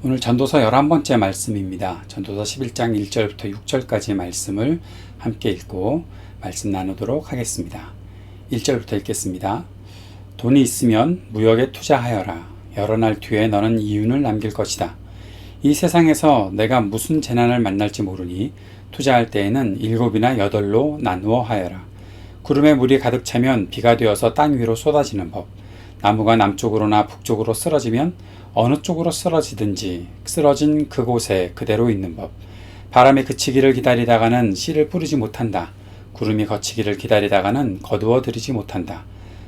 오늘 전도서 11번째 말씀입니다. 전도서 11장 1절부터 6절까지의 말씀을 함께 읽고 말씀 나누도록 하겠습니다. 1절부터 읽겠습니다. 돈이 있으면 무역에 투자하여라. 여러 날 뒤에 너는 이윤을 남길 것이다. 이 세상에서 내가 무슨 재난을 만날지 모르니 투자할 때에는 7이나 8로 나누어 하여라. 구름에 물이 가득 차면 비가 되어서 땅 위로 쏟아지는 법. 나무가 남쪽으로나 북쪽으로 쓰러지면 어느 쪽으로 쓰러지든지 쓰러진 그곳에 그대로 있는 법. 바람이 그치기를 기다리다가는 씨를 뿌리지 못한다. 구름이 거치기를 기다리다가는 거두어 들이지 못한다.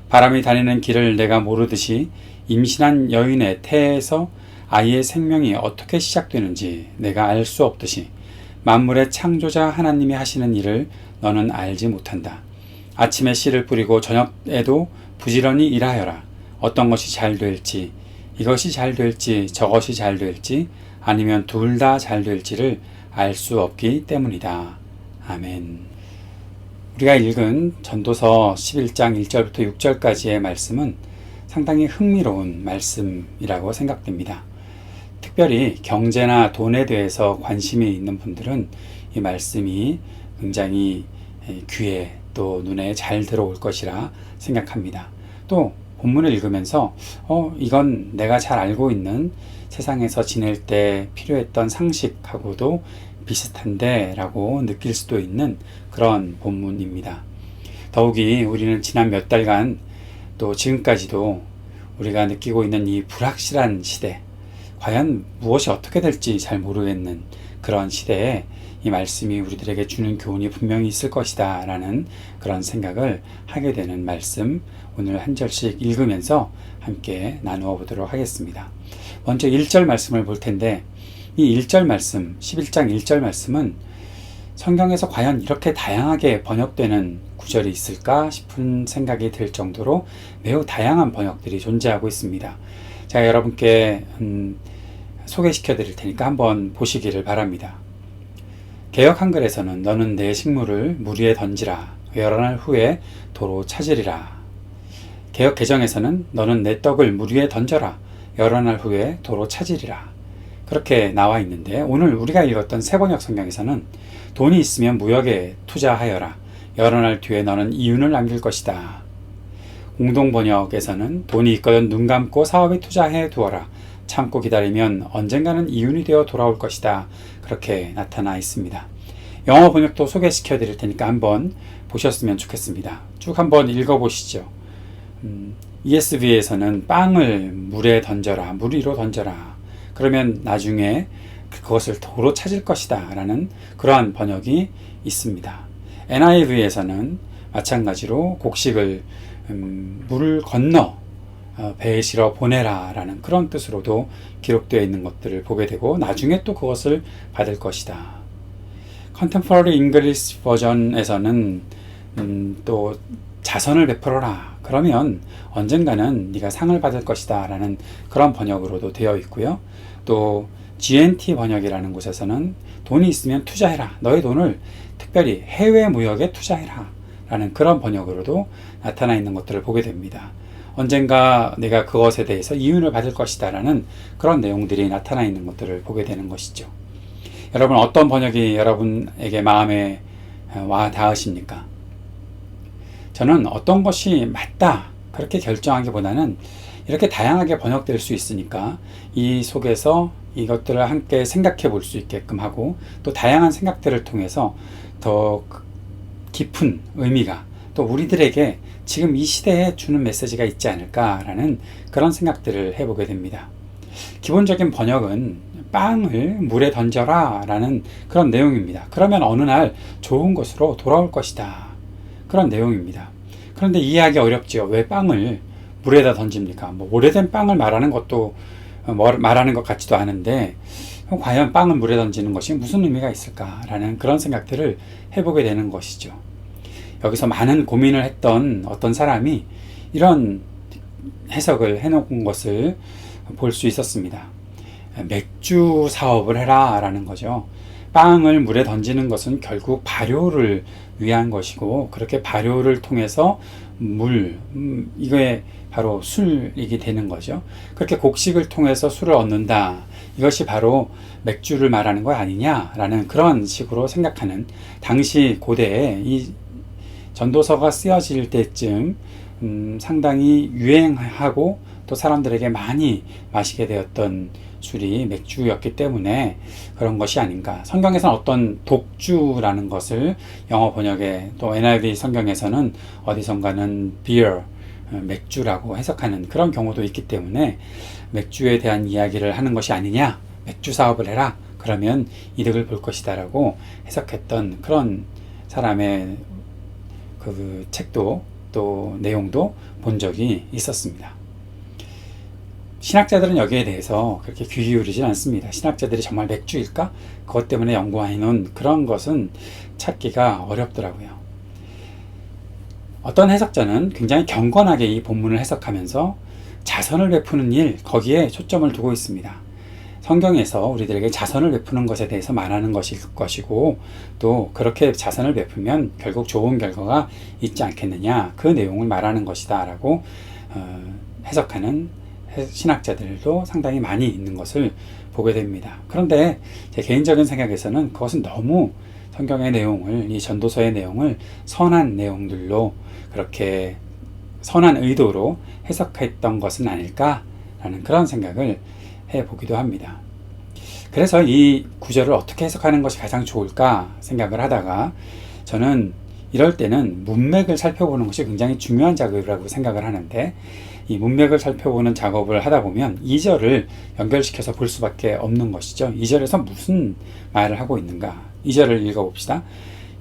바람이 다니는 길을 내가 모르듯이 임신한 여인의 태에서 아이의 생명이 어떻게 시작되는지 내가 알 수 없듯이 만물의 창조자 하나님이 하시는 일을 너는 알지 못한다. 아침에 씨를 뿌리고 저녁에도 부지런히 일하여라. 어떤 것이 잘 될지, 이것이 잘 될지 저것이 잘 될지 아니면 둘 다 잘 될지를 알 수 없기 때문이다. 아멘. 우리가 읽은 전도서 11장 1절부터 6절까지의 말씀은 상당히 흥미로운 말씀이라고 생각됩니다. 특별히 경제나 돈에 대해서 관심이 있는 분들은 이 말씀이 굉장히 귀에 또 눈에 잘 들어올 것이라 생각합니다. 또 본문을 읽으면서 이건 내가 잘 알고 있는 세상에서 지낼 때 필요했던 상식하고도 비슷한데 라고 느낄 수도 있는 그런 본문입니다. 더욱이 우리는 지난 몇 달간 또 지금까지도 우리가 느끼고 있는 이 불확실한 시대, 과연 무엇이 어떻게 될지 잘 모르겠는 그런 시대에 이 말씀이 우리들에게 주는 교훈이 분명히 있을 것이다 라는 그런 생각을 하게 되는 말씀, 오늘 한 절씩 읽으면서 함께 나누어 보도록 하겠습니다. 먼저 1절 말씀을 볼 텐데, 이 1절 말씀, 11장 1절 말씀은 성경에서 과연 이렇게 다양하게 번역되는 구절이 있을까 싶은 생각이 들 정도로 매우 다양한 번역들이 존재하고 있습니다. 제가 여러분께 소개시켜 드릴 테니까 한번 보시기를 바랍니다. 개역 한글에서는 너는 내 식물을 물 위에 던지라. 여러 날 후에 도로 찾으리라. 개역 개정에서는 너는 내 떡을 물 위에 던져라. 여러 날 후에 도로 찾으리라. 그렇게 나와 있는데, 오늘 우리가 읽었던 새번역 성경에서는 돈이 있으면 무역에 투자하여라. 여러 날 뒤에 너는 이윤을 남길 것이다. 공동번역에서는 돈이 있거든 눈 감고 사업에 투자해 두어라. 참고 기다리면 언젠가는 이윤이 되어 돌아올 것이다. 그렇게 나타나 있습니다. 영어 번역도 소개시켜 드릴 테니까 한번 보셨으면 좋겠습니다. 쭉 한번 읽어보시죠. ESV에서는 빵을 물에 던져라. 물 위로 던져라. 그러면 나중에 그것을 도로 찾을 것이다 라는 그러한 번역이 있습니다. NIV에서는 마찬가지로 곡식을 물을 건너 배에 실어 보내라 라는 그런 뜻으로도 기록되어 있는 것들을 보게 되고, 나중에 또 그것을 받을 것이다. Contemporary English 버전에서는 또 자선을 베풀어라. 그러면 언젠가는 네가 상을 받을 것이다 라는 그런 번역으로도 되어 있고요. 또 GNT 번역이라는 곳에서는 돈이 있으면 투자해라. 너의 돈을 특별히 해외 무역에 투자해라 라는 그런 번역으로도 나타나 있는 것들을 보게 됩니다. 언젠가 내가 그것에 대해서 이윤을 받을 것이다 라는 그런 내용들이 나타나 있는 것들을 보게 되는 것이죠. 여러분, 어떤 번역이 여러분에게 마음에 와 닿으십니까? 저는 어떤 것이 맞다 그렇게 결정하기보다는 이렇게 다양하게 번역될 수 있으니까 이 속에서 이것들을 함께 생각해 볼 수 있게끔 하고, 또 다양한 생각들을 통해서 더 깊은 의미가 또 우리들에게 지금 이 시대에 주는 메시지가 있지 않을까라는 그런 생각들을 해보게 됩니다. 기본적인 번역은 빵을 물에 던져라 라는 그런 내용입니다. 그러면 어느 날 좋은 것으로 돌아올 것이다. 그런 내용입니다. 그런데 이해하기 어렵죠. 왜 빵을 물에다 던집니까? 오래된 빵을 말하는 것도 말하는 것 같지도 않은데, 과연 빵을 물에 던지는 것이 무슨 의미가 있을까라는 그런 생각들을 해보게 되는 것이죠. 여기서 많은 고민을 했던 어떤 사람이 이런 해석을 해놓은 것을 볼 수 있었습니다. 맥주 사업을 해라 라는 거죠. 빵을 물에 던지는 것은 결국 발효를 위한 것이고, 그렇게 발효를 통해서 이거의 바로 술이게 되는 거죠. 그렇게 곡식을 통해서 술을 얻는다. 이것이 바로 맥주를 말하는 거 아니냐라는 그런 식으로 생각하는, 당시 고대에 이 전도서가 쓰여질 때쯤 상당히 유행하고 또 사람들에게 많이 마시게 되었던 술이 맥주였기 때문에 그런 것이 아닌가. 성경에서는 어떤 독주라는 것을 영어 번역에, 또 NIV 성경에서는 어디선가는 beer, 맥주라고 해석하는 그런 경우도 있기 때문에 맥주에 대한 이야기를 하는 것이 아니냐, 맥주 사업을 해라, 그러면 이득을 볼 것이다 라고 해석했던 그런 사람의 그 책도 또 내용도 본 적이 있었습니다. 신학자들은 여기에 대해서 그렇게 귀 기울이진 않습니다. 신학자들이 정말 맥주일까? 그것 때문에 연구해놓은 그런 것은 찾기가 어렵더라고요. 어떤 해석자는 굉장히 경건하게 이 본문을 해석하면서 자선을 베푸는 일, 거기에 초점을 두고 있습니다. 성경에서 우리들에게 자선을 베푸는 것에 대해서 말하는 것일 것이고, 또 그렇게 자선을 베풀면 결국 좋은 결과가 있지 않겠느냐, 그 내용을 말하는 것이다 라고 해석하는 신학자들도 상당히 많이 있는 것을 보게 됩니다. 그런데 제 개인적인 생각에서는 그것은 너무 성경의 내용을, 이 전도서의 내용을 선한 내용들로, 그렇게 선한 의도로 해석했던 것은 아닐까라는 그런 생각을 해보기도 합니다. 그래서 이 구절을 어떻게 해석하는 것이 가장 좋을까 생각을 하다가, 저는 이럴 때는 문맥을 살펴보는 것이 굉장히 중요한 작업이라고 생각을 하는데, 이 문맥을 살펴보는 작업을 하다 보면 2절을 연결시켜서 볼 수밖에 없는 것이죠. 2절에서 무슨 말을 하고 있는가. 2절을 읽어봅시다.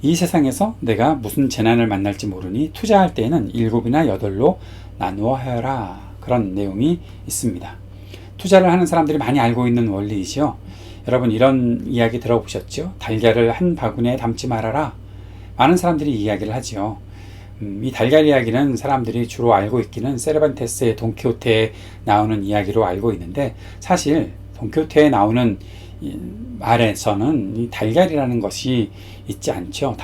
이 세상에서 내가 무슨 재난을 만날지 모르니 투자할 때에는 7이나 8로 나누어 하여라. 그런 내용이 있습니다. 투자를 하는 사람들이 많이 알고 있는 원리이죠. 여러분, 이런 이야기 들어보셨죠? 달걀을 한 바구니에 담지 말아라. 많은 사람들이 이야기를 하죠. 이 달걀 이야기는 사람들이 주로 알고 있기는 세르반테스의 돈키호테에 나오는 이야기로 알고 있는데, 사실 돈키호테에 나오는 말에서는 이 달걀이라는 것이 있지 않죠.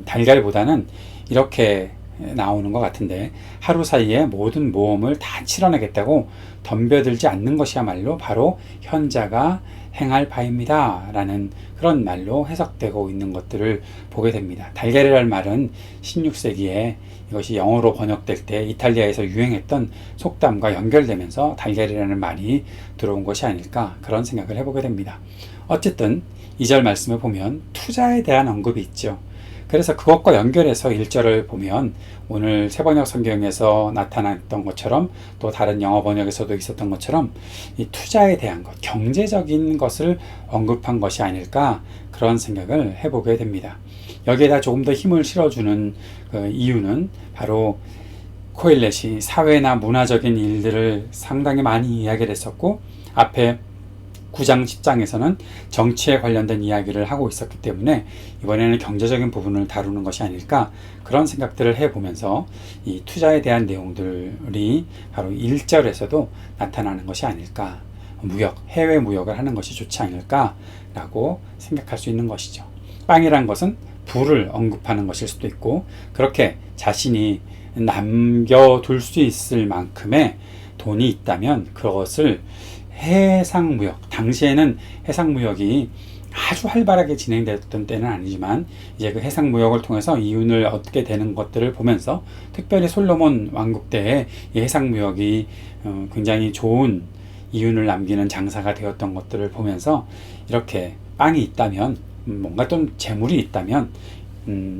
달걀보다는 이렇게 나오는 것 같은데, 하루 사이에 모든 모험을 다 치러내겠다고 덤벼들지 않는 것이야말로 바로 현자가 행할 바입니다 라는 그런 말로 해석되고 있는 것들을 보게 됩니다. 달걀이라는 말은 16세기에 이것이 영어로 번역될 때 이탈리아에서 유행했던 속담과 연결되면서 달걀이라는 말이 들어온 것이 아닐까, 그런 생각을 해보게 됩니다. 어쨌든 2절 말씀을 보면 투자에 대한 언급이 있죠. 그래서 그것과 연결해서 1절을 보면 오늘 새번역 성경에서 나타났던 것처럼, 또 다른 영어 번역에서도 있었던 것처럼 이 투자에 대한 것, 경제적인 것을 언급한 것이 아닐까, 그런 생각을 해보게 됩니다. 여기에다 조금 더 힘을 실어주는 이유는 바로 코일렛이 사회나 문화적인 일들을 상당히 많이 이야기를 했었고, 앞에 9장 10장에서는 정치에 관련된 이야기를 하고 있었기 때문에 이번에는 경제적인 부분을 다루는 것이 아닐까, 그런 생각들을 해보면서 이 투자에 대한 내용들이 바로 1절에서도 나타나는 것이 아닐까, 무역, 해외 무역을 하는 것이 좋지 않을까 라고 생각할 수 있는 것이죠. 빵이란 것은 부를 언급하는 것일 수도 있고, 그렇게 자신이 남겨둘 수 있을 만큼의 돈이 있다면 그것을 해상무역, 당시에는 해상무역이 아주 활발하게 진행됐던 때는 아니지만 이제 그 해상무역을 통해서 이윤을 얻게 되는 것들을 보면서, 특별히 솔로몬 왕국 때에 이 해상무역이 굉장히 좋은 이윤을 남기는 장사가 되었던 것들을 보면서, 이렇게 빵이 있다면, 뭔가 좀 재물이 있다면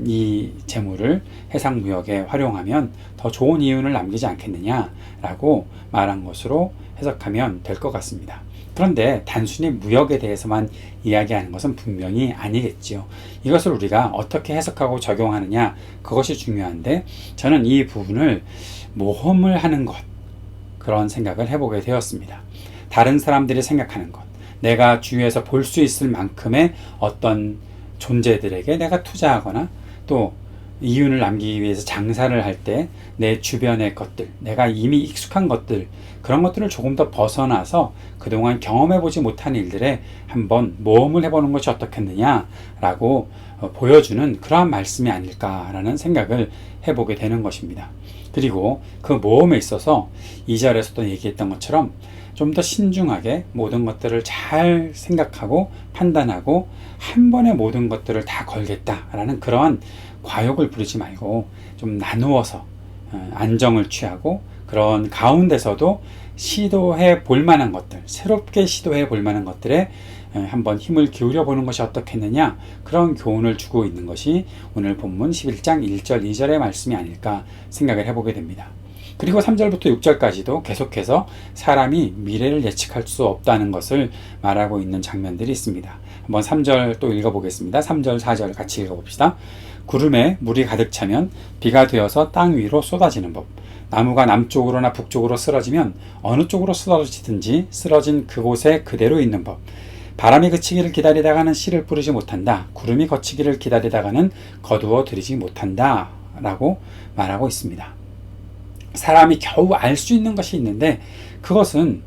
이 재물을 해상무역에 활용하면 더 좋은 이윤을 남기지 않겠느냐라고 말한 것으로 해석하면 될 것 같습니다. 그런데 단순히 무역에 대해서만 이야기하는 것은 분명히 아니겠지요. 이것을 우리가 어떻게 해석하고 적용하느냐, 그것이 중요한데, 저는 이 부분을 모험을 하는 것, 그런 생각을 해보게 되었습니다. 다른 사람들이 생각하는 것, 내가 주위에서 볼 수 있을 만큼의 어떤 존재들에게 내가 투자하거나, 또 이윤을 남기기 위해서 장사를 할 때 내 주변의 것들, 내가 이미 익숙한 것들, 그런 것들을 조금 더 벗어나서 그동안 경험해보지 못한 일들에 한번 모험을 해보는 것이 어떻겠느냐라고 보여주는 그러한 말씀이 아닐까라는 생각을 해보게 되는 것입니다. 그리고 그 모험에 있어서 2절에서도 얘기했던 것처럼 좀 더 신중하게 모든 것들을 잘 생각하고 판단하고 한 번에 모든 것들을 다 걸겠다라는 그러한 과욕을 부리지 말고 좀 나누어서 안정을 취하고 그런 가운데서도 시도해 볼 만한 것들, 새롭게 시도해 볼 만한 것들에 한번 힘을 기울여 보는 것이 어떻겠느냐, 그런 교훈을 주고 있는 것이 오늘 본문 11장 1절 2절의 말씀이 아닐까 생각을 해보게 됩니다. 그리고 3절부터 6절까지도 계속해서 사람이 미래를 예측할 수 없다는 것을 말하고 있는 장면들이 있습니다. 한번 3절 또 읽어보겠습니다. 3절 4절 같이 읽어봅시다. 구름에 물이 가득 차면 비가 되어서 땅 위로 쏟아지는 법, 나무가 남쪽으로나 북쪽으로 쓰러지면 어느 쪽으로 쓰러지든지 쓰러진 그곳에 그대로 있는 법, 바람이 그치기를 기다리다가는 씨를 뿌리지 못한다, 구름이 거치기를 기다리다가는 거두어 들이지 못한다 라고 말하고 있습니다. 사람이 겨우 알 수 있는 것이 있는데 그것은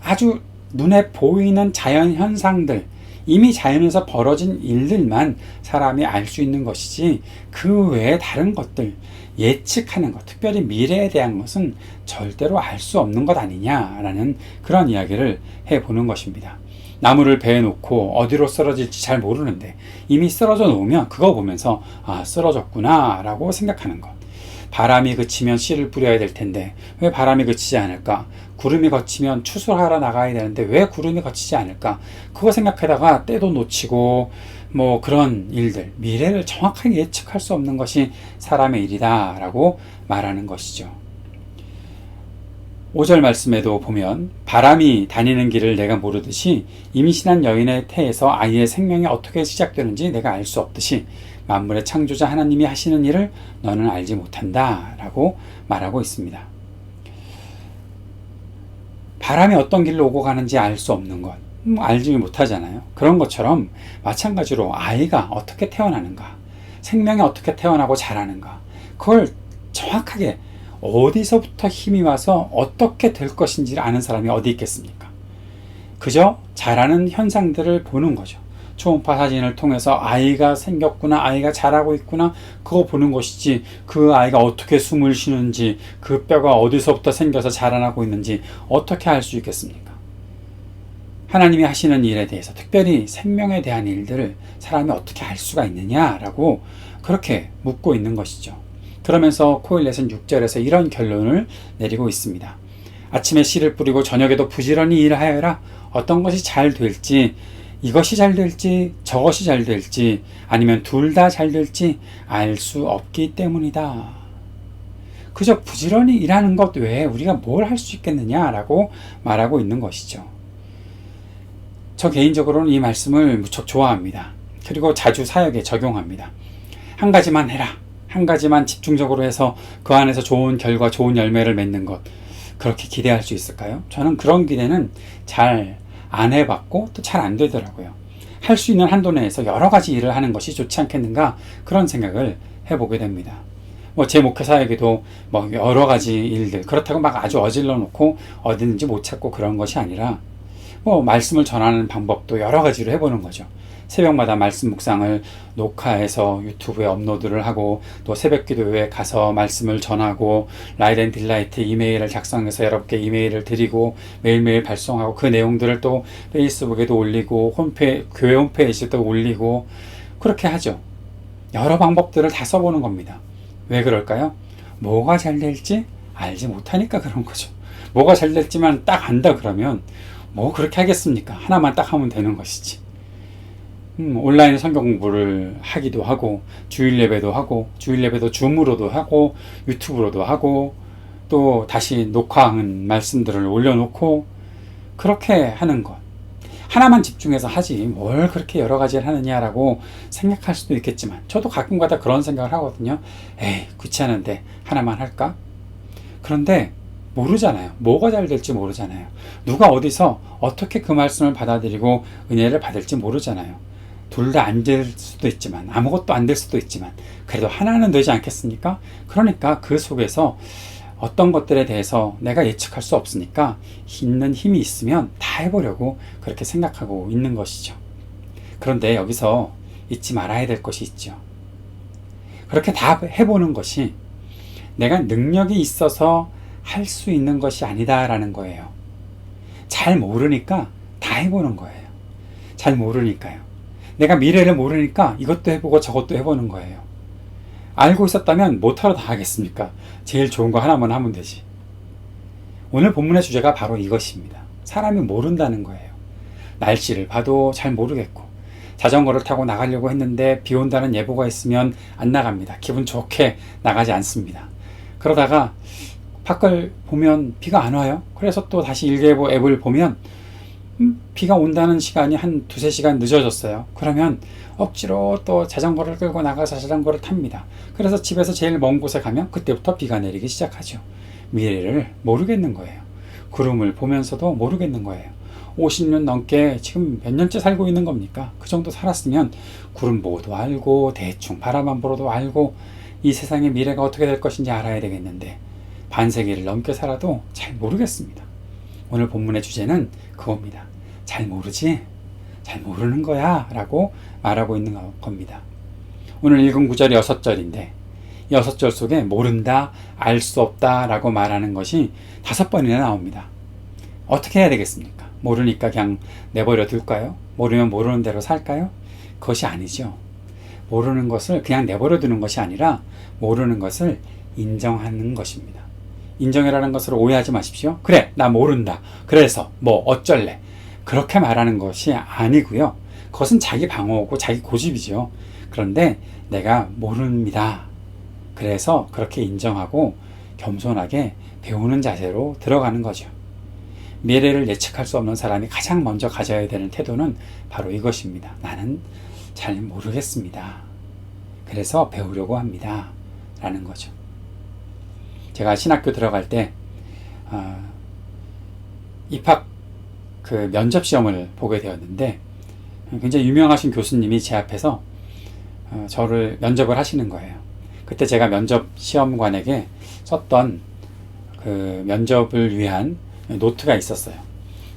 아주 눈에 보이는 자연 현상들, 이미 자연에서 벌어진 일들만 사람이 알 수 있는 것이지 그 외에 다른 것들, 예측하는 것, 특별히 미래에 대한 것은 절대로 알 수 없는 것 아니냐라는 그런 이야기를 해보는 것입니다. 나무를 베어 놓고 어디로 쓰러질지 잘 모르는데 이미 쓰러져 놓으면 그거 보면서 아, 쓰러졌구나 라고 생각하는 것. 바람이 그치면 씨를 뿌려야 될 텐데 왜 바람이 그치지 않을까? 구름이 거치면 추수하러 나가야 되는데 왜 구름이 거치지 않을까? 그거 생각하다가 때도 놓치고 뭐 그런 일들, 미래를 정확하게 예측할 수 없는 것이 사람의 일이다 라고 말하는 것이죠. 5절 말씀에도 보면 바람이 다니는 길을 내가 모르듯이 임신한 여인의 태에서 아이의 생명이 어떻게 시작되는지 내가 알 수 없듯이 만물의 창조자 하나님이 하시는 일을 너는 알지 못한다 라고 말하고 있습니다. 바람이 어떤 길로 오고 가는지 알 수 없는 것, 알지 못하잖아요. 그런 것처럼 마찬가지로 아이가 어떻게 태어나는가, 생명이 어떻게 태어나고 자라는가, 그걸 정확하게 어디서부터 힘이 와서 어떻게 될 것인지를 아는 사람이 어디 있겠습니까? 그저 자라는 현상들을 보는 거죠. 초음파 사진을 통해서 아이가 생겼구나, 아이가 자라고 있구나, 그거 보는 것이지 그 아이가 어떻게 숨을 쉬는지, 그 뼈가 어디서부터 생겨서 자라나고 있는지 어떻게 알 수 있겠습니까? 하나님이 하시는 일에 대해서, 특별히 생명에 대한 일들을 사람이 어떻게 알 수가 있느냐라고 그렇게 묻고 있는 것이죠. 그러면서 코일렛은 6절에서 이런 결론을 내리고 있습니다. 아침에 씨를 뿌리고 저녁에도 부지런히 일하여라. 어떤 것이 잘 될지, 이것이 잘 될지 저것이 잘 될지 아니면 둘 다 잘 될지 알 수 없기 때문이다. 그저 부지런히 일하는 것 외에 우리가 뭘 할 수 있겠느냐라고 말하고 있는 것이죠. 저 개인적으로는 이 말씀을 무척 좋아합니다. 그리고 자주 사역에 적용합니다. 한 가지만 해라. 한 가지만 집중적으로 해서 그 안에서 좋은 결과, 좋은 열매를 맺는 것, 그렇게 기대할 수 있을까요? 저는 그런 기대는 잘 안 해봤고 또 잘 안 되더라고요. 할 수 있는 한도 내에서 여러 가지 일을 하는 것이 좋지 않겠는가, 그런 생각을 해보게 됩니다. 제 목회 사역에도 여러 가지 일들, 그렇다고 막 아주 어질러 놓고 어디든지 못 찾고 그런 것이 아니라 말씀을 전하는 방법도 여러 가지로 해보는 거죠. 새벽마다 말씀 묵상을 녹화해서 유튜브에 업로드를 하고, 또 새벽 기도회에 가서 말씀을 전하고, 라이트 앤 딜라이트 이메일을 작성해서 여러분께 이메일을 드리고 매일매일 발송하고, 그 내용들을 또 페이스북에도 올리고 교회 홈페이지에도 올리고, 그렇게 하죠. 여러 방법들을 다 써보는 겁니다. 왜 그럴까요? 뭐가 잘 될지 알지 못하니까 그런 거죠. 뭐가 잘 될지만 딱 안다 그러면 그렇게 하겠습니까? 하나만 딱 하면 되는 것이지. 온라인 성경 공부를 하기도 하고, 주일 예배도 하고, 주일 예배도 줌으로도 하고, 유튜브로도 하고, 또 다시 녹화한 말씀들을 올려놓고, 그렇게 하는 것. 하나만 집중해서 하지 뭘 그렇게 여러 가지를 하느냐라고 생각할 수도 있겠지만, 저도 가끔가다 그런 생각을 하거든요. 에이, 귀찮은데 하나만 할까? 그런데 모르잖아요. 뭐가 잘 될지 모르잖아요. 누가 어디서 어떻게 그 말씀을 받아들이고 은혜를 받을지 모르잖아요. 둘 다 안 될 수도 있지만, 아무것도 안 될 수도 있지만, 그래도 하나는 되지 않겠습니까? 그러니까 그 속에서 어떤 것들에 대해서 내가 예측할 수 없으니까 있는 힘이 있으면 다 해보려고 그렇게 생각하고 있는 것이죠. 그런데 여기서 잊지 말아야 될 것이 있죠. 그렇게 다 해보는 것이 내가 능력이 있어서 할 수 있는 것이 아니다라는 거예요. 잘 모르니까 다 해보는 거예요. 잘 모르니까요. 내가 미래를 모르니까 이것도 해보고 저것도 해보는 거예요. 알고 있었다면 못하러 다 하겠습니까? 제일 좋은 거 하나만 하면 되지. 오늘 본문의 주제가 바로 이것입니다. 사람이 모른다는 거예요. 날씨를 봐도 잘 모르겠고, 자전거를 타고 나가려고 했는데 비 온다는 예보가 있으면 안 나갑니다. 기분 좋게 나가지 않습니다. 그러다가 밖을 보면 비가 안 와요. 그래서 또 다시 일기예보 앱을 보면 비가 온다는 시간이 한 두세 시간 늦어졌어요. 그러면 억지로 또 자전거를 끌고 나가서 자전거를 탑니다. 그래서 집에서 제일 먼 곳에 가면 그때부터 비가 내리기 시작하죠. 미래를 모르겠는 거예요. 구름을 보면서도 모르겠는 거예요. 50년 넘게 지금 몇 년째 살고 있는 겁니까? 그 정도 살았으면 구름 보고도 알고 대충 바람만 불어도 알고 이 세상의 미래가 어떻게 될 것인지 알아야 되겠는데 반세기를 넘게 살아도 잘 모르겠습니다. 오늘 본문의 주제는 그겁니다. 잘 모르지? 잘 모르는 거야 라고 말하고 있는 겁니다. 오늘 읽은 구절이 6절인데 6절 속에 모른다, 알 수 없다 라고 말하는 것이 5번이나 나옵니다. 어떻게 해야 되겠습니까? 모르니까 그냥 내버려 둘까요? 모르면 모르는 대로 살까요? 그것이 아니죠. 모르는 것을 그냥 내버려 두는 것이 아니라 모르는 것을 인정하는 것입니다. 인정이라는 것을 오해하지 마십시오. 그래, 나 모른다. 그래서 뭐 어쩔래. 그렇게 말하는 것이 아니고요. 그것은 자기 방어고 자기 고집이죠. 그런데 내가 모릅니다. 그래서 그렇게 인정하고 겸손하게 배우는 자세로 들어가는 거죠. 미래를 예측할 수 없는 사람이 가장 먼저 가져야 되는 태도는 바로 이것입니다. 나는 잘 모르겠습니다. 그래서 배우려고 합니다. 라는 거죠. 제가 신학교 들어갈 때 입학 면접 시험을 보게 되었는데 굉장히 유명하신 교수님이 제 앞에서 저를 면접을 하시는 거예요. 그때 제가 면접 시험관에게 썼던 그 면접을 위한 노트가 있었어요.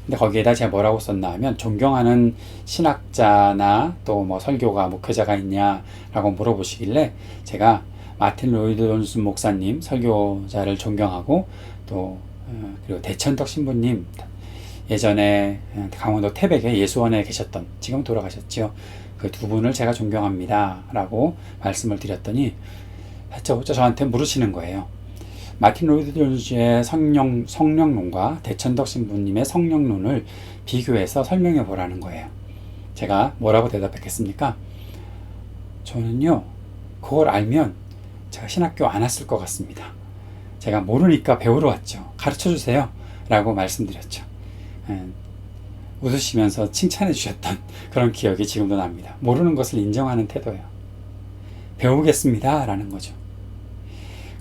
근데 거기에다 제가 뭐라고 썼나 하면 존경하는 신학자나 또 뭐 설교가 목회자가 있냐라고 물어보시길래 제가 마틴 로이드 존슨 목사님 설교자를 존경하고 또 그리고 대천덕 신부님 예전에 강원도 태백에 예수원에 계셨던 지금 돌아가셨죠. 그 두 분을 제가 존경합니다 라고 말씀을 드렸더니 다짜고짜 저한테 물으시는 거예요. 마틴 로이드 존슨의 성령론과 대천덕 신부님의 성령론을 비교해서 설명해 보라는 거예요. 제가 뭐라고 대답했겠습니까? 저는요 그걸 알면 제가 신학교 안 왔을 것 같습니다. 제가 모르니까 배우러 왔죠. 가르쳐 주세요 라고 말씀드렸죠. 웃으시면서 칭찬해 주셨던 그런 기억이 지금도 납니다. 모르는 것을 인정하는 태도예요. 배우겠습니다 라는 거죠.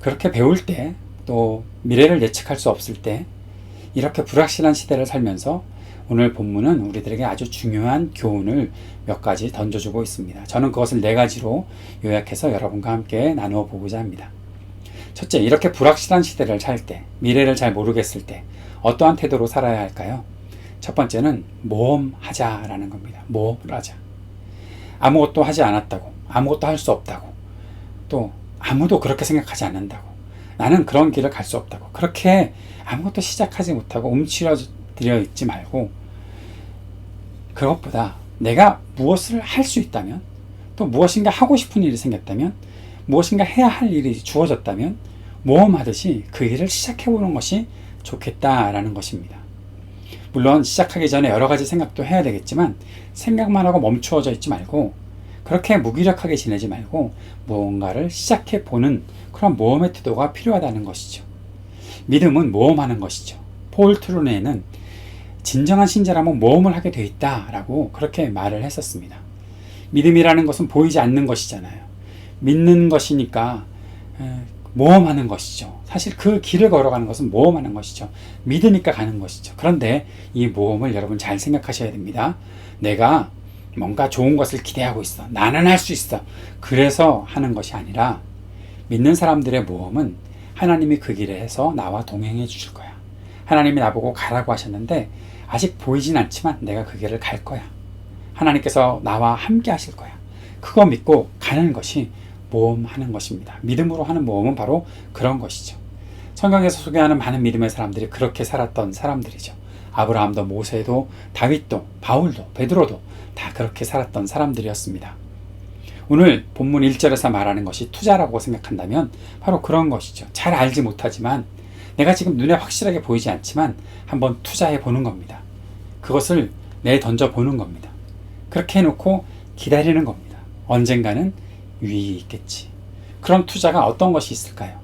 그렇게 배울 때 또 미래를 예측할 수 없을 때 이렇게 불확실한 시대를 살면서 오늘 본문은 우리들에게 아주 중요한 교훈을 몇 가지 던져주고 있습니다. 저는 그것을 4가지로 요약해서 여러분과 함께 나누어 보고자 합니다. 첫째, 이렇게 불확실한 시대를 살 때, 미래를 잘 모르겠을 때 어떠한 태도로 살아야 할까요? 첫 번째는 모험하자라는 겁니다. 모험을 하자. 아무것도 하지 않았다고, 아무것도 할 수 없다고, 또 아무도 그렇게 생각하지 않는다고, 나는 그런 길을 갈 수 없다고, 그렇게 아무것도 시작하지 못하고 움츠러들어 있지 말고, 그것보다 내가 무엇을 할 수 있다면, 또 무엇인가 하고 싶은 일이 생겼다면, 무엇인가 해야 할 일이 주어졌다면 모험하듯이 그 일을 시작해보는 것이 좋겠다라는 것입니다. 물론 시작하기 전에 여러 가지 생각도 해야 되겠지만 생각만 하고 멈추어져 있지 말고 그렇게 무기력하게 지내지 말고 무언가를 시작해보는 그런 모험의 태도가 필요하다는 것이죠. 믿음은 모험하는 것이죠. 폴 트루네는 진정한 신자라면 모험을 하게 돼 있다라고 그렇게 말을 했었습니다. 믿음이라는 것은 보이지 않는 것이잖아요. 믿는 것이니까 모험하는 것이죠. 사실 그 길을 걸어가는 것은 모험하는 것이죠. 믿으니까 가는 것이죠. 그런데 이 모험을 여러분 잘 생각하셔야 됩니다. 내가 뭔가 좋은 것을 기대하고 있어. 나는 할 수 있어. 그래서 하는 것이 아니라 믿는 사람들의 모험은 하나님이 그 길에 해서 나와 동행해 주실 거야. 하나님이 나보고 가라고 하셨는데 아직 보이진 않지만 내가 그 길을 갈 거야. 하나님께서 나와 함께 하실 거야. 그거 믿고 가는 것이 모험하는 것입니다. 믿음으로 하는 모험은 바로 그런 것이죠. 성경에서 소개하는 많은 믿음의 사람들이 그렇게 살았던 사람들이죠. 아브라함도 모세도 다윗도 바울도 베드로도 다 그렇게 살았던 사람들이었습니다. 오늘 본문 1절에서 말하는 것이 투자라고 생각한다면 바로 그런 것이죠. 잘 알지 못하지만 내가 지금 눈에 확실하게 보이지 않지만 한번 투자해 보는 겁니다. 그것을 내던져 보는 겁니다. 그렇게 해놓고 기다리는 겁니다. 언젠가는 유익이 있겠지. 그런 투자가 어떤 것이 있을까요?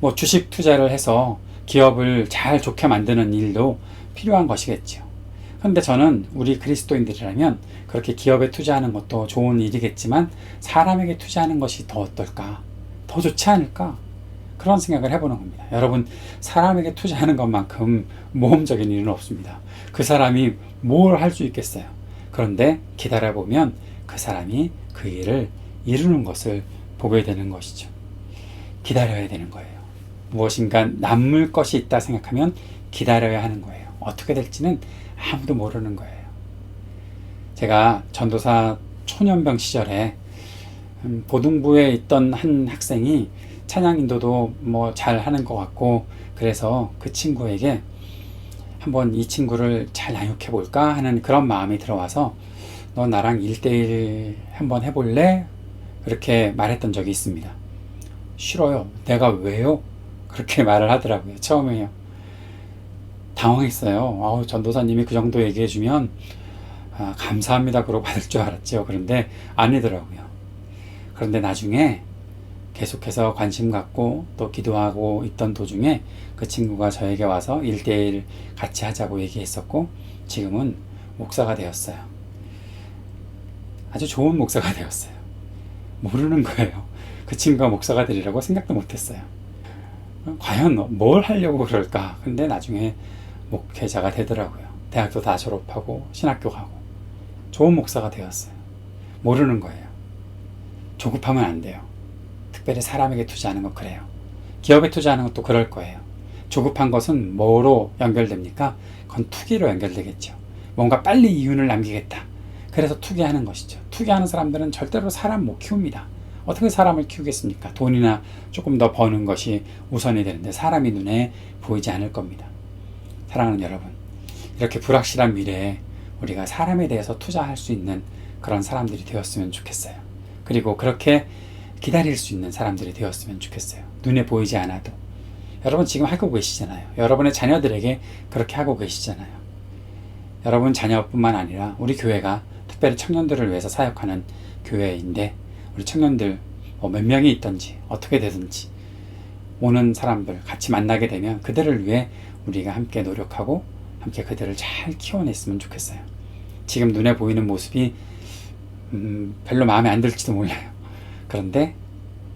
뭐 주식 투자를 해서 기업을 잘 좋게 만드는 일도 필요한 것이겠죠. 그런데 저는 우리 그리스도인들이라면 그렇게 기업에 투자하는 것도 좋은 일이겠지만 사람에게 투자하는 것이 더 어떨까? 더 좋지 않을까? 그런 생각을 해보는 겁니다. 여러분, 사람에게 투자하는 것만큼 모험적인 일은 없습니다. 그 사람이 뭘 할 수 있겠어요? 그런데 기다려보면 그 사람이 그 일을 이루는 것을 보게 되는 것이죠. 기다려야 되는 거예요. 무엇인가 남을 것이 있다 생각하면 기다려야 하는 거예요. 어떻게 될지는 아무도 모르는 거예요. 제가 전도사 초년병 시절에 보등부에 있던 한 학생이 찬양 인도도 뭐 잘 하는 것 같고 그래서 그 친구에게 한번 이 친구를 잘 양육해 볼까 하는 그런 마음이 들어와서 너 나랑 1대1 한번 해볼래? 그렇게 말했던 적이 있습니다. 싫어요. 내가 왜요? 그렇게 말을 하더라고요. 처음에요. 당황했어요. 전도사님이 그 정도 얘기해주면 감사합니다 그러고 받을 줄 알았죠. 그런데 아니더라고요. 그런데 나중에 계속해서 관심 갖고 또 기도하고 있던 도중에 그 친구가 저에게 와서 1대1 같이 하자고 얘기했었고 지금은 목사가 되었어요. 아주 좋은 목사가 되었어요. 모르는 거예요. 그 친구가 목사가 되리라고 생각도 못했어요. 과연 뭘 하려고 그럴까? 근데 나중에 목회자가 되더라고요. 대학도 다 졸업하고 신학교 가고 좋은 목사가 되었어요. 모르는 거예요. 조급하면 안 돼요. 특별히 사람에게 투자하는 거 그래요. 기업에 투자하는 것도 그럴 거예요. 조급한 것은 뭐로 연결됩니까? 그건 투기로 연결되겠죠. 뭔가 빨리 이윤을 남기겠다. 그래서 투기하는 것이죠. 투기하는 사람들은 절대로 사람 못 키웁니다. 어떻게 사람을 키우겠습니까? 돈이나 조금 더 버는 것이 우선이 되는데 사람이 눈에 보이지 않을 겁니다. 사랑하는 여러분, 이렇게 불확실한 미래에 우리가 사람에 대해서 투자할 수 있는 그런 사람들이 되었으면 좋겠어요. 그리고 그렇게 기다릴 수 있는 사람들이 되었으면 좋겠어요. 눈에 보이지 않아도. 여러분 지금 하고 계시잖아요. 여러분의 자녀들에게 그렇게 하고 계시잖아요. 여러분 자녀뿐만 아니라 우리 교회가 특별히 청년들을 위해서 사역하는 교회인데 우리 청년들 몇 명이 있든지 어떻게 되든지 오는 사람들 같이 만나게 되면 그들을 위해 우리가 함께 노력하고 함께 그들을 잘 키워냈으면 좋겠어요. 지금 눈에 보이는 모습이 별로 마음에 안 들지도 몰라요. 그런데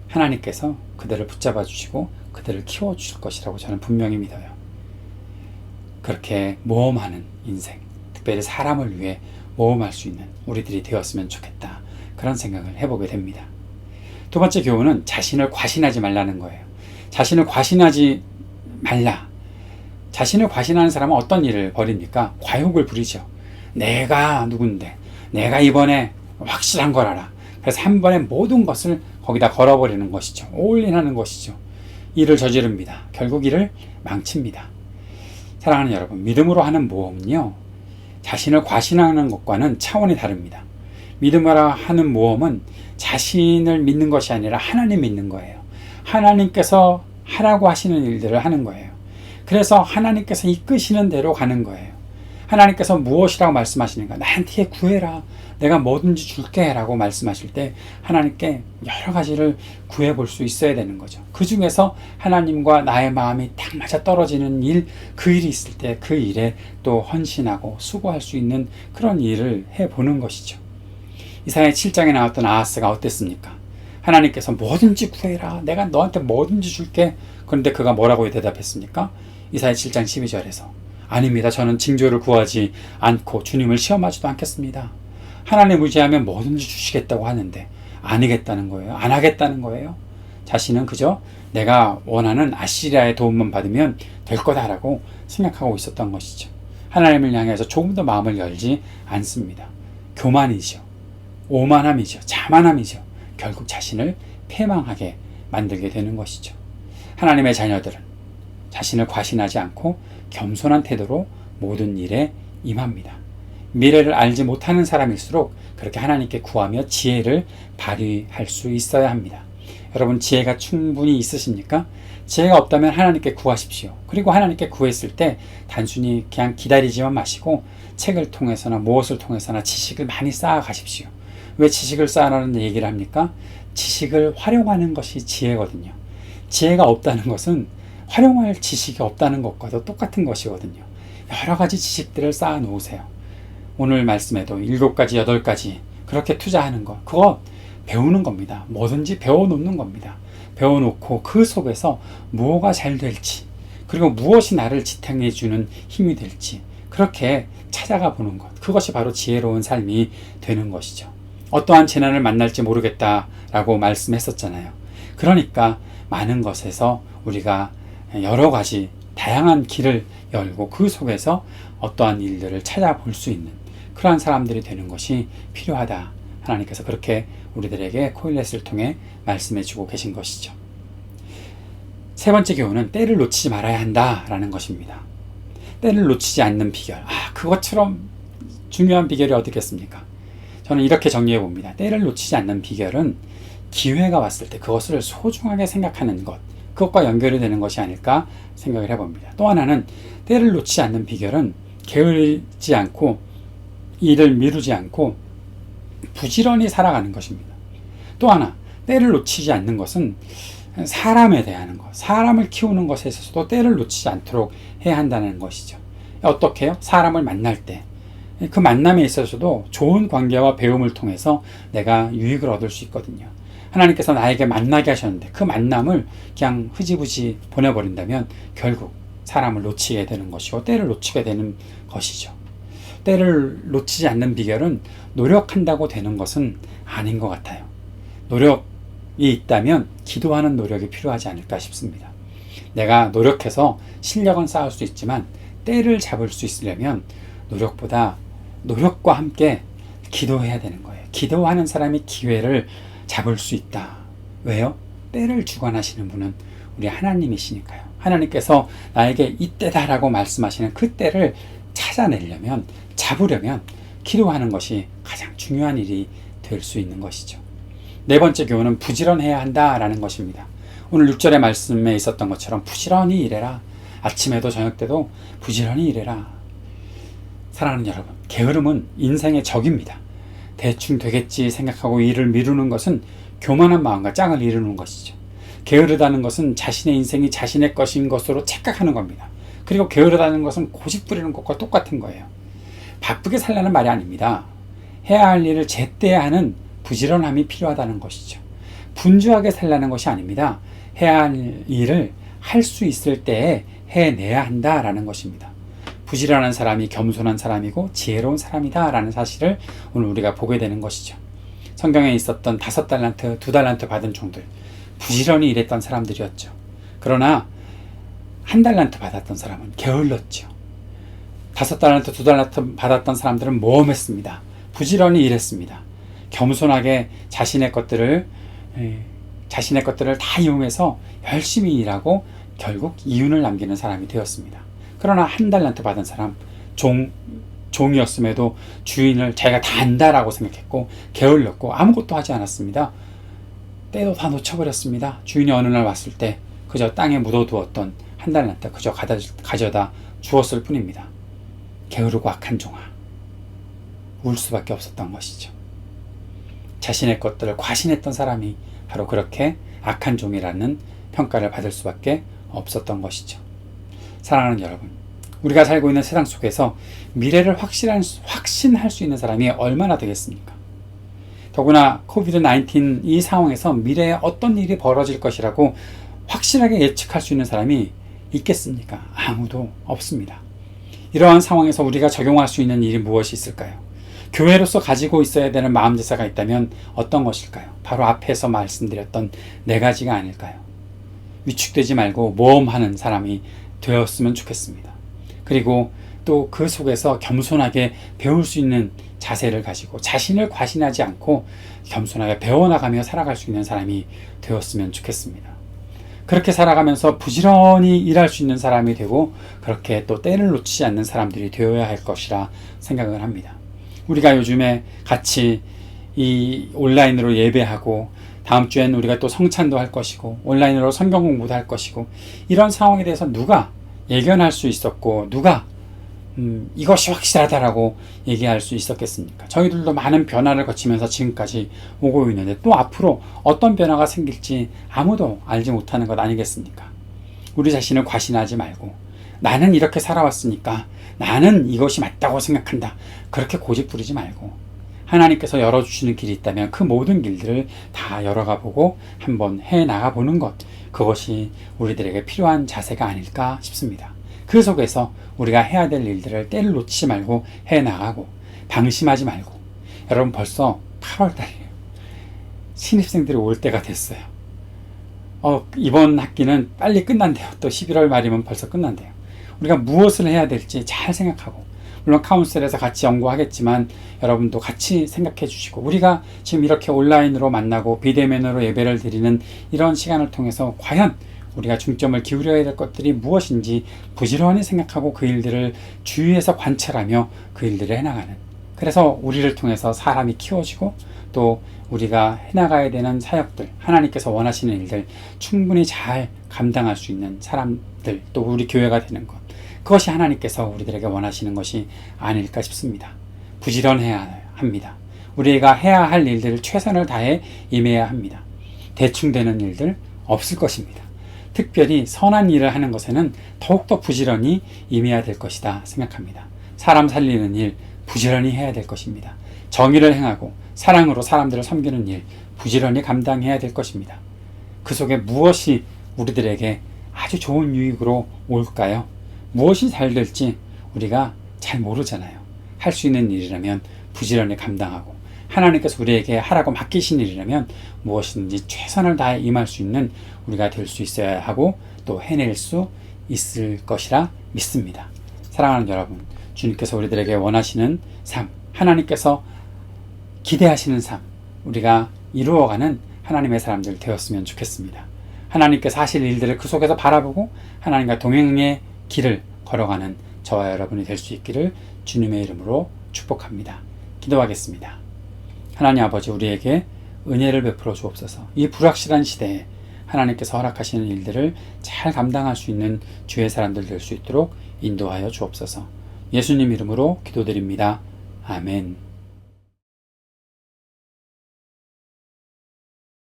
하나님께서 그들을 붙잡아 주시고 그들을 키워 주실 것이라고 저는 분명히 믿어요. 그렇게 모험하는 인생, 특별히 사람을 위해 모험할 수 있는 우리들이 되었으면 좋겠다. 그런 생각을 해보게 됩니다. 두 번째 교훈은 자신을 과신하지 말라는 거예요. 자신을 과신하지 말라. 자신을 과신하는 사람은 어떤 일을 벌입니까? 과욕을 부리죠. 내가 누군데, 내가 이번에 확실한 걸 알아. 그래서 한 번에 모든 것을 거기다 걸어버리는 것이죠. 올인하는 것이죠. 일을 저지릅니다. 결국 일을 망칩니다. 사랑하는 여러분, 믿음으로 하는 모험은요, 자신을 과신하는 것과는 차원이 다릅니다. 믿음으로 하는 모험은 자신을 믿는 것이 아니라 하나님 믿는 거예요. 하나님께서 하라고 하시는 일들을 하는 거예요. 그래서 하나님께서 이끄시는 대로 가는 거예요. 하나님께서 무엇이라고 말씀하시는가? 나한테 구해라. 내가 뭐든지 줄게 라고 말씀하실 때 하나님께 여러 가지를 구해볼 수 있어야 되는 거죠. 그 중에서 하나님과 나의 마음이 딱 맞아 떨어지는 일, 그 일이 있을 때 그 일에 또 헌신하고 수고할 수 있는 그런 일을 해보는 것이죠. 이사야 7장에 나왔던 아하스가 어땠습니까? 하나님께서 뭐든지 구해라. 내가 너한테 뭐든지 줄게. 그런데 그가 뭐라고 대답했습니까? 이사야 7장 12절에서 아닙니다. 저는 징조를 구하지 않고 주님을 시험하지도 않겠습니다. 하나님 의지하면 뭐든지 주시겠다고 하는데 아니겠다는 거예요. 안 하겠다는 거예요. 자신은 그저 내가 원하는 아시리아의 도움만 받으면 될 거다라고 생각하고 있었던 것이죠. 하나님을 향해서 조금 더 마음을 열지 않습니다. 교만이죠. 오만함이죠. 자만함이죠. 결국 자신을 패망하게 만들게 되는 것이죠. 하나님의 자녀들은 자신을 과신하지 않고 겸손한 태도로 모든 일에 임합니다. 미래를 알지 못하는 사람일수록 그렇게 하나님께 구하며 지혜를 발휘할 수 있어야 합니다. 여러분, 지혜가 충분히 있으십니까? 지혜가 없다면 하나님께 구하십시오. 그리고 하나님께 구했을 때 단순히 그냥 기다리지만 마시고 책을 통해서나 무엇을 통해서나 지식을 많이 쌓아가십시오. 왜 지식을 쌓아라는 얘기를 합니까? 지식을 활용하는 것이 지혜거든요. 지혜가 없다는 것은 활용할 지식이 없다는 것과도 똑같은 것이거든요. 여러 가지 지식들을 쌓아 놓으세요. 오늘 말씀에도 7가지, 8가지 그렇게 투자하는 것, 그거 배우는 겁니다. 뭐든지 배워놓는 겁니다. 배워놓고 그 속에서 무엇가 잘 될지, 그리고 무엇이 나를 지탱해 주는 힘이 될지 그렇게 찾아가 보는 것, 그것이 바로 지혜로운 삶이 되는 것이죠. 어떠한 재난을 만날지 모르겠다라고 말씀했었잖아요. 그러니까 많은 것에서 우리가 여러 가지 다양한 길을 열고 그 속에서 어떠한 일들을 찾아볼 수 있는 그러한 사람들이 되는 것이 필요하다. 하나님께서 그렇게 우리들에게 코일렛을 통해 말씀해 주고 계신 것이죠. 세 번째 교훈은 때를 놓치지 말아야 한다라는 것입니다. 때를 놓치지 않는 비결. 그것처럼 중요한 비결이 어디겠습니까? 저는 이렇게 정리해 봅니다. 때를 놓치지 않는 비결은 기회가 왔을 때 그것을 소중하게 생각하는 것, 그것과 연결이 되는 것이 아닐까 생각을 해봅니다. 또 하나는 때를 놓치지 않는 비결은 게으르지 않고 일을 미루지 않고 부지런히 살아가는 것입니다. 또 하나, 때를 놓치지 않는 것은 사람에 대한 것, 사람을 키우는 것에 있어서도 때를 놓치지 않도록 해야 한다는 것이죠. 어떻게 해요? 사람을 만날 때 그 만남에 있어서도 좋은 관계와 배움을 통해서 내가 유익을 얻을 수 있거든요. 하나님께서 나에게 만나게 하셨는데 그 만남을 그냥 흐지부지 보내버린다면 결국 사람을 놓치게 되는 것이고 때를 놓치게 되는 것이죠. 때를 놓치지 않는 비결은 노력한다고 되는 것은 아닌 것 같아요. 노력이 있다면 기도하는 노력이 필요하지 않을까 싶습니다. 내가 노력해서 실력은 쌓을 수 있지만 때를 잡을 수 있으려면 노력과 함께 기도해야 되는 거예요. 기도하는 사람이 기회를 잡을 수 있다. 왜요? 때를 주관하시는 분은 우리 하나님이시니까요. 하나님께서 나에게 이때다라고 말씀하시는 그 때를 찾아내려면, 잡으려면 기도하는 것이 가장 중요한 일이 될 수 있는 것이죠. 네 번째 교훈은 부지런해야 한다라는 것입니다. 오늘 6절의 말씀에 있었던 것처럼 부지런히 일해라. 아침에도 저녁 때도 부지런히 일해라. 사랑하는 여러분, 게으름은 인생의 적입니다. 대충 되겠지 생각하고 일을 미루는 것은 교만한 마음과 짝을 이루는 것이죠. 게으르다는 것은 자신의 인생이 자신의 것인 것으로 착각하는 겁니다. 그리고 게으르다는 것은 고집 부리는 것과 똑같은 거예요. 바쁘게 살라는 말이 아닙니다. 해야 할 일을 제때 하는 부지런함이 필요하다는 것이죠. 분주하게 살라는 것이 아닙니다. 해야 할 일을 할 수 있을 때에 해내야 한다라는 것입니다. 부지런한 사람이 겸손한 사람이고 지혜로운 사람이다 라는 사실을 오늘 우리가 보게 되는 것이죠. 성경에 있었던 5달란트, 2달란트 받은 종들, 부지런히 일했던 사람들이었죠. 그러나 1달란트 받았던 사람은 게을렀죠. 5달란트, 2달란트 받았던 사람들은 모험했습니다. 부지런히 일했습니다. 겸손하게 자신의 것들을 다 이용해서 열심히 일하고 결국 이윤을 남기는 사람이 되었습니다. 그러나 1달란트 받은 사람, 종이었음에도 주인을 자기가 다 안다라고 생각했고 게을렀고 아무것도 하지 않았습니다. 때도 다 놓쳐버렸습니다. 주인이 어느 날 왔을 때 그저 땅에 묻어두었던 1달란트 그저 가져다 주었을 뿐입니다. 게으르고 악한 종아, 울 수밖에 없었던 것이죠. 자신의 것들을 과신했던 사람이 바로 그렇게 악한 종이라는 평가를 받을 수밖에 없었던 것이죠. 사랑하는 여러분, 우리가 살고 있는 세상 속에서 미래를 확신할 수 있는 사람이 얼마나 되겠습니까? 더구나 코비드-19 이 상황에서 미래에 어떤 일이 벌어질 것이라고 확실하게 예측할 수 있는 사람이 있겠습니까? 아무도 없습니다. 이러한 상황에서 우리가 적용할 수 있는 일이 무엇이 있을까요? 교회로서 가지고 있어야 되는 마음제사가 있다면 어떤 것일까요? 바로 앞에서 말씀드렸던 4가지가 아닐까요? 위축되지 말고 모험하는 사람이 되었으면 좋겠습니다. 그리고 또 그 속에서 겸손하게 배울 수 있는 자세를 가지고 자신을 과신하지 않고 겸손하게 배워나가며 살아갈 수 있는 사람이 되었으면 좋겠습니다. 그렇게 살아가면서 부지런히 일할 수 있는 사람이 되고 그렇게 또 때를 놓치지 않는 사람들이 되어야 할 것이라 생각을 합니다. 우리가 요즘에 같이 이 온라인으로 예배하고 다음 주엔 우리가 또 성찬도 할 것이고 온라인으로 성경 공부도 할 것이고 이런 상황에 대해서 누가 예견할 수 있었고 누가 이것이 확실하다라고 얘기할 수 있었겠습니까? 저희들도 많은 변화를 거치면서 지금까지 오고 있는데 또 앞으로 어떤 변화가 생길지 아무도 알지 못하는 것 아니겠습니까? 우리 자신을 과신하지 말고 나는 이렇게 살아왔으니까 나는 이것이 맞다고 생각한다. 그렇게 고집 부리지 말고 하나님께서 열어주시는 길이 있다면 그 모든 길들을 다 열어가 보고 한번 해나가 보는 것, 그것이 우리들에게 필요한 자세가 아닐까 싶습니다. 그 속에서 우리가 해야 될 일들을 때를 놓치지 말고 해나가고 방심하지 말고. 여러분 벌써 8월달이에요. 신입생들이 올 때가 됐어요. 이번 학기는 빨리 끝난대요. 또 11월 말이면 벌써 끝난대요. 우리가 무엇을 해야 될지 잘 생각하고, 물론 카운셀에서 같이 연구하겠지만 여러분도 같이 생각해 주시고, 우리가 지금 이렇게 온라인으로 만나고 비대면으로 예배를 드리는 이런 시간을 통해서 과연 우리가 중점을 기울여야 될 것들이 무엇인지 부지런히 생각하고 그 일들을 주위에서 관찰하며 그 일들을 해나가는, 그래서 우리를 통해서 사람이 키워지고 또 우리가 해나가야 되는 사역들, 하나님께서 원하시는 일들 충분히 잘 감당할 수 있는 사람들, 또 우리 교회가 되는 것, 그것이 하나님께서 우리들에게 원하시는 것이 아닐까 싶습니다. 부지런해야 합니다. 우리가 해야 할 일들을 최선을 다해 임해야 합니다. 대충 되는 일들 없을 것입니다. 특별히 선한 일을 하는 것에는 더욱더 부지런히 임해야 될 것이다 생각합니다. 사람 살리는 일 부지런히 해야 될 것입니다. 정의를 행하고 사랑으로 사람들을 섬기는 일 부지런히 감당해야 될 것입니다. 그 속에 무엇이 우리들에게 아주 좋은 유익으로 올까요? 무엇이 잘 될지 우리가 잘 모르잖아요. 할 수 있는 일이라면 부지런히 감당하고, 하나님께서 우리에게 하라고 맡기신 일이라면 무엇이든지 최선을 다해 임할 수 있는 우리가 될 수 있어야 하고 또 해낼 수 있을 것이라 믿습니다. 사랑하는 여러분, 주님께서 우리들에게 원하시는 삶, 하나님께서 기대하시는 삶, 우리가 이루어가는 하나님의 사람들 되었으면 좋겠습니다. 하나님께서 하실 일들을 그 속에서 바라보고 하나님과 동행의 길을 걸어가는 저와 여러분이 될 수 있기를 주님의 이름으로 축복합니다. 기도하겠습니다. 하나님 아버지, 우리에게 은혜를 베풀어 주옵소서. 이 불확실한 시대에 하나님께서 허락하시는 일들을 잘 감당할 수 있는 주의 사람들 될 수 있도록 인도하여 주옵소서. 예수님 이름으로 기도드립니다. 아멘.